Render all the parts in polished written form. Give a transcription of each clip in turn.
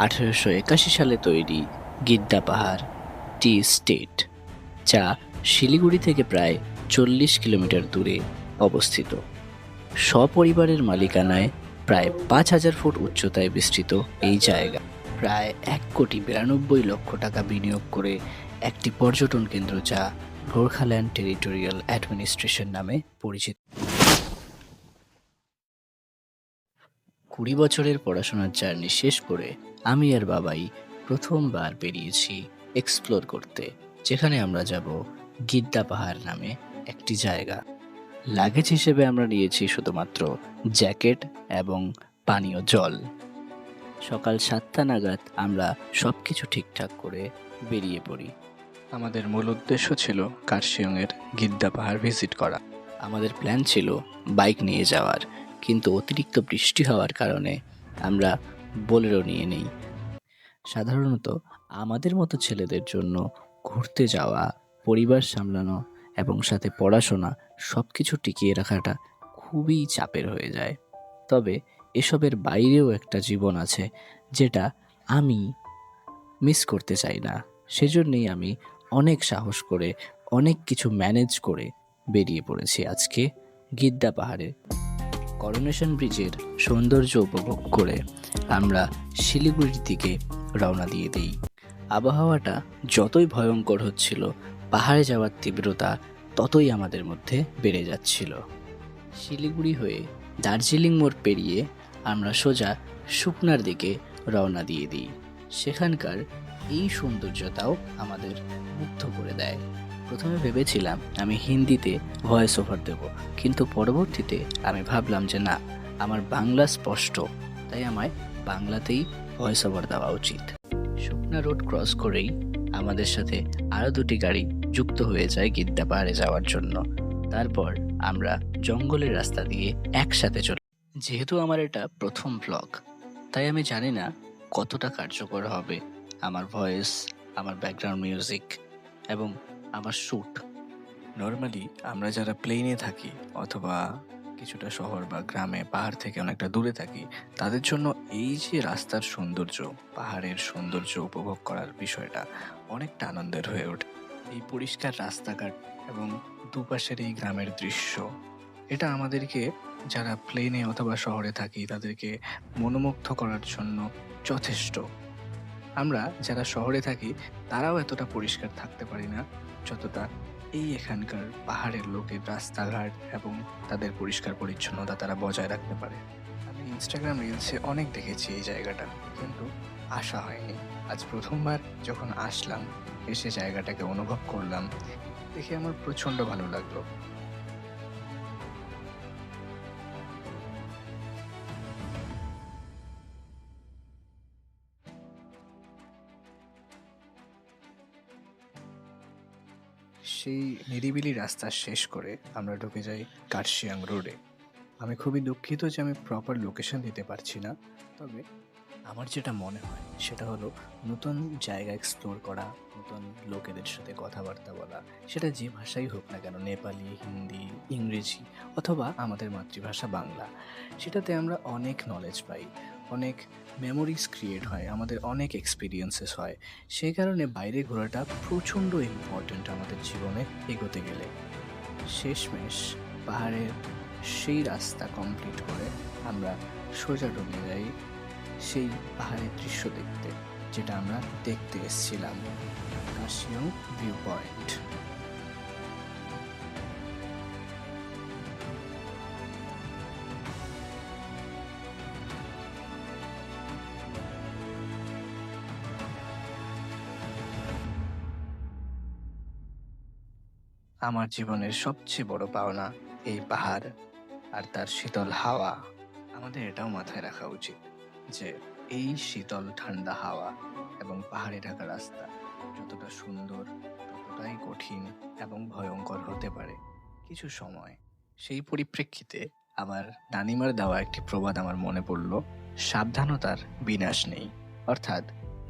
1881 সালে তৈরি গিদ্দা পাহাড় টি স্টেট, যা শিলিগুড়ি থেকে প্রায় 40 কিলোমিটার দূরে অবস্থিত। সপরিবারের মালিকানায় প্রায় 5,000 ফুট উচ্চতায় বিস্তৃত এই জায়গা প্রায় 1,92,00,000 টাকা বিনিয়োগ করে একটি পর্যটন কেন্দ্র, যা গোর্খাল্যান্ড টেরিটোরিয়াল অ্যাডমিনিস্ট্রেশন নামে পরিচিত। 20 বছরের পড়াশোনার জার্নি শেষ করে আমি আর বাবাই প্রথমবার বেরিয়েছি এক্সপ্লোর করতে, যেখানে আমরা যাব গিদ্দা পাহাড় নামে একটি জায়গা। লাগেজ হিসেবে আমরা নিয়েছি শুধুমাত্র জ্যাকেট এবং পানীয় জল। সকাল 7টা নাগাদ আমরা সবকিছু ঠিকঠাক করে বেরিয়ে পড়ি। আমাদের মূল উদ্দেশ্য ছিল কার্শিয়ংয়ের গিদ্দা পাহাড় ভিজিট করা। আমাদের প্ল্যান ছিল বাইক নিয়ে যাওয়ার, কিন্তু অতিরিক্ত বৃষ্টি হওয়ার কারণে আমরা বোলেরো নিয়ে নেই। সাধারণত আমাদের মতো ছেলেদের জন্য ঘুরতে যাওয়া, পরিবার সামলানো এবং সাথে পড়াশোনা সব কিছু টিকিয়ে রাখাটা খুবই চাপের হয়ে যায়। তবে এসবের বাইরেও একটা জীবন আছে, যেটা আমি মিস করতে চাই না। সেজন্যই আমি অনেক সাহস করে, অনেক কিছু ম্যানেজ করে বেরিয়ে পড়েছি আজকে গিদ্দা পাহাড়ে। করোনেশন ব্রিজের সৌন্দর্য উপভোগ করে আমরা শিলিগুড়ির দিকে রওনা দিয়ে দিই। আবহাওয়াটা যতই ভয়ঙ্কর হচ্ছিল, পাহাড়ে যাওয়ার তীব্রতা ততই আমাদের মধ্যে বেড়ে যাচ্ছিল। শিলিগুড়ি হয়ে দার্জিলিং মোড় পেরিয়ে আমরা সোজা সুকনার দিকে রওনা দিয়ে দিই। সেখানকার এই সৌন্দর্যতাও আমাদের মুগ্ধ করে দেয়। প্রথমে ভেবেছিলাম আমি হিন্দিতে ভয়েস ওভার দেব, কিন্তু পরবর্তীতে আমি ভাবলাম যে না, আমার বাংলা স্পষ্ট, তাই আমায় বাংলাতেই ভয়েস ওভার দেওয়া উচিত। শুকনা রোড ক্রস করেই আমাদের সাথে আরও দুটি গাড়ি যুক্ত হয়ে যায় গিদ্দা পাহাড়ে যাওয়ার জন্য। তারপর আমরা জঙ্গলের রাস্তা দিয়ে একসাথে চলি। যেহেতু আমার এটা প্রথম ব্লগ, তাই আমি জানি না কতটা কার্যকর হবে আমার ভয়েস, আমার ব্যাকগ্রাউন্ড মিউজিক এবং আমার শ্যুট। নর্মালি আমরা যারা প্লেনে থাকি অথবা কিছুটা শহর বা গ্রামে পাহাড় থেকে অনেকটা দূরে থাকি, তাদের জন্য এই যে রাস্তার সৌন্দর্য, পাহাড়ের সৌন্দর্য উপভোগ করার বিষয়টা অনেকটা আনন্দের হয়ে ওঠে। এই পরিষ্কার রাস্তাঘাট এবং দুপাশের এই গ্রামের দৃশ্য, এটা আমাদেরকে, যারা প্লেনে অথবা শহরে থাকি, তাদেরকে মনোমুগ্ধ করার জন্য যথেষ্ট। আমরা যারা শহরে থাকি তারাও এতটা পরিষ্কার থাকতে পারি না যতটা এই এখানকার পাহাড়ের লোকের রাস্তাঘাট এবং তাদের পরিষ্কার পরিচ্ছন্নতা তারা বজায় রাখতে পারে। আমি ইনস্টাগ্রাম রিলসে অনেক দেখেছি এই জায়গাটা, কিন্তু আসা হয়নি। আজ প্রথমবার যখন আসলাম, এসে জায়গাটাকে অনুভব করলাম, দেখে আমার প্রচণ্ড ভালো লাগলো। সেই নিরিবিলি রাস্তা শেষ করে আমরা ঢুকে যাই কার্শিয়াং রোডে। আমি খুবই দুঃখিত যে আমি প্রপার লোকেশন দিতে পারছি না, তবে আমার যেটা মনে হয় সেটা হলো নতুন জায়গা এক্সপ্লোর করা, নতুন লোকেদের সাথে কথাবার্তা বলা, সেটা যে ভাষাই হোক না কেন, নেপালি, হিন্দি, ইংরেজি অথবা আমাদের মাতৃভাষা বাংলা, সেটাতে আমরা অনেক নলেজ পাই, অনেক মেমোরিজ ক্রিয়েট হয়, আমাদের অনেক এক্সপিরিয়েন্সেস হয়। সেই কারণে বাইরে ঘোরাটা প্রচণ্ড ইম্পর্ট্যান্ট আমাদের জীবনে এগোতে গেলে। শেষমেশ পাহাড়ের সেই রাস্তা কমপ্লিট করে আমরা সোজা ঢুকে যাই সেই পাহাড়ের দৃশ্য দেখতে, যেটা আমরা দেখতে এসেছিলাম, কার্শিয়ং ভিউ পয়েন্ট। আমার জীবনের সবচেয়ে বড় পাওনা এই পাহাড় আর তার শীতল হাওয়া। আমাদের এটাও মাথায় রাখা উচিত যে এই শীতল ঠান্ডা হাওয়া এবং পাহাড়ে ঢাকা রাস্তা যতটা সুন্দর, ততটাই কঠিন এবং ভয়ঙ্কর হতে পারে কিছু সময়। সেই পরিপ্রেক্ষিতে আমার নানিমার দেওয়া একটি প্রবাদ আমার মনে পড়ল, সাবধানতার বিনাশ নেই। অর্থাৎ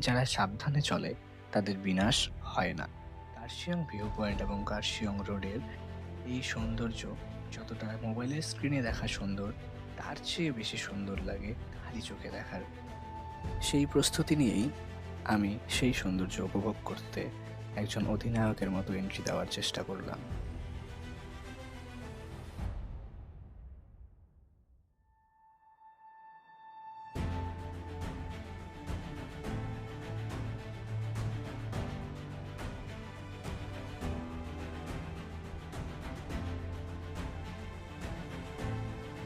যারা সাবধানে চলে তাদের বিনাশ হয় না। কার্শিয়ং ভিউ পয়েন্ট এবং কার্শিয়ং রোডের এই সৌন্দর্য যতটা মোবাইলের স্ক্রিনে দেখা সুন্দর, তার চেয়ে বেশি সুন্দর লাগে খালি চোখে দেখার সেই প্রস্তুতি নিয়েই আমি সেই সৌন্দর্য উপভোগ করতে একজন অধিনায়কের মতো এন্ট্রি দেওয়ার চেষ্টা করলাম।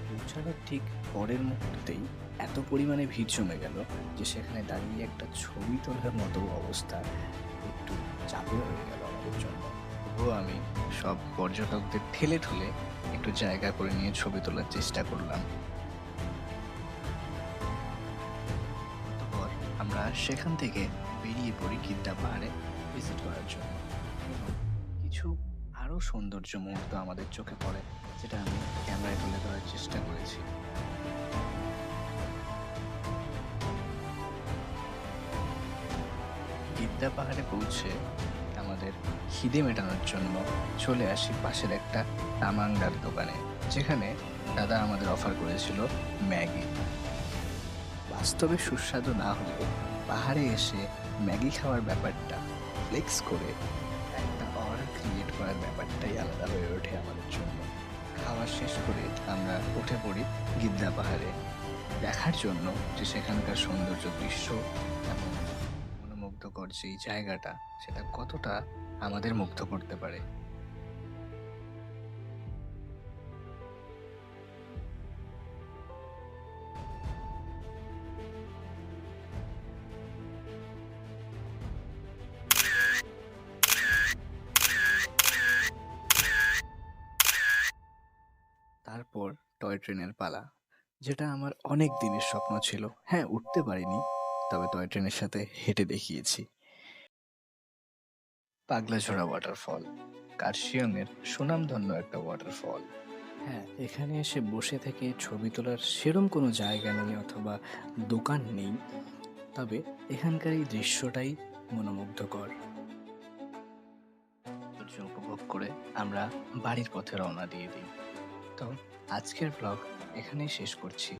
পৌঁছানোর ঠিক পরের মুহূর্তেই এত পরিমাণে ভিড় জমে গেল যে সেখানে দাঁড়িয়ে একটা ছবি তোলার মতো অবস্থা একটু চাপের হয়ে গেল আমাদের জন্য। তবুও আমি সব পর্যটকদের ঠেলে ঠুলে একটু জায়গা করে নিয়ে ছবি তোলার চেষ্টা করলাম। তারপর আমরা সেখান থেকে বেরিয়ে পড়ি গিদ্দা পাহাড়ে ভিজিট করার জন্য। এবং কিছু আরও সৌন্দর্য মুহূর্ত আমাদের চোখে পড়ে, যেটা আমি ক্যামেরায় তুলে ধরার চেষ্টা করেছি। গিদ্দা পাহাড়ে পৌঁছে আমাদের খিদে মেটানোর জন্য চলে আসি পাশের একটা তামাংডার দোকানে, যেখানে দাদা আমাদের অফার করেছিল ম্যাগি। বাস্তবে সুস্বাদু না হলেও পাহাড়ে এসে ম্যাগি খাওয়ার ব্যাপারটা, ফ্লেক্স করে একটা অরা ক্রিয়েট করার ব্যাপারটাই আলাদা হয়ে ওঠে আমাদের জন্য। খাওয়া শেষ করে আমরা উঠে পড়ি গিদ্দা পাহাড়ে দেখার জন্য যে সেখানকার সৌন্দর্য দৃশ্য এবং মনোমুগ্ধকর যেই জায়গাটা, সেটা কতটা আমাদের মুগ্ধ করতে পারে। তারপর টয় ট্রেনের পালা, যেটা আমার অনেক দিনের স্বপ্ন ছিল। হ্যাঁ, উঠতে পারিনি, তবে টয় ট্রেনের সাথে হেঁটে দেখিয়েছি। পাগলাঝোড়া ওয়াটারফল কার্শিয়ংয়ের সুনামধন্য একটা ওয়াটারফল। হ্যাঁ, এখানে এসে বসে থেকে ছবি তোলার সেরম কোনো জায়গা নেই অথবা দোকান নেই, তবে এখানকার এই দৃশ্যটাই মনোমুগ্ধকর। সৌন্দর্য উপভোগ করে আমরা বাড়ির পথে রওনা দিয়ে দিই। তো আজকের ব্লগ এখানেই শেষ করছি।